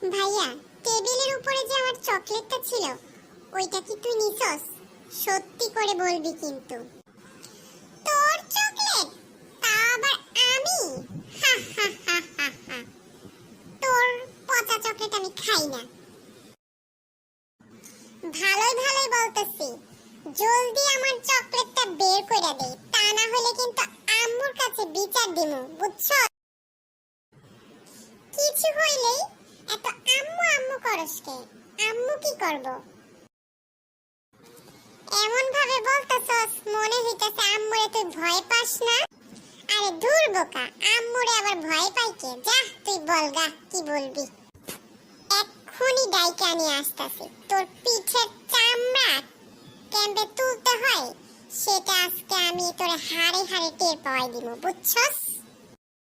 ভাইয়া, টেবিলের উপরে যে আমার চকলেটটা ছিল ওইটা কি তুই নিছস? সত্যি করে বলবি কিন্তু। তোর চকলেট? তা আবার আমি? হা হা হা হা হা। তোর পচা চকলেট আমি খাই না। ভালোই ভালোই বলতেছি, জলদি আমার চকলেটটা বের করে দে, তা না হলে কিন্তু আম্মুর কাছে বিচার দিমু, বুঝছো? কিছু হইলেই এত আম্মু আম্মু করস কে? আম্মু কি করব? এমন ভাবে বলতাছস মনে হইতাছে আম্মুরে তুই ভয় পাস না। আরে দূর বোকা, আম্মুরে আবার ভয় পাই কে? যা তুই বলগা কি বলবি। এক্ষুনি ডাইকে নিয়ে আসতাছি। তোর পিঠের চামড়া কেমনে তুলতে হয় সেটা আজকে আমি তোর হাড়ে হাড়ে টের পাওয়াই দিব, বুঝছস?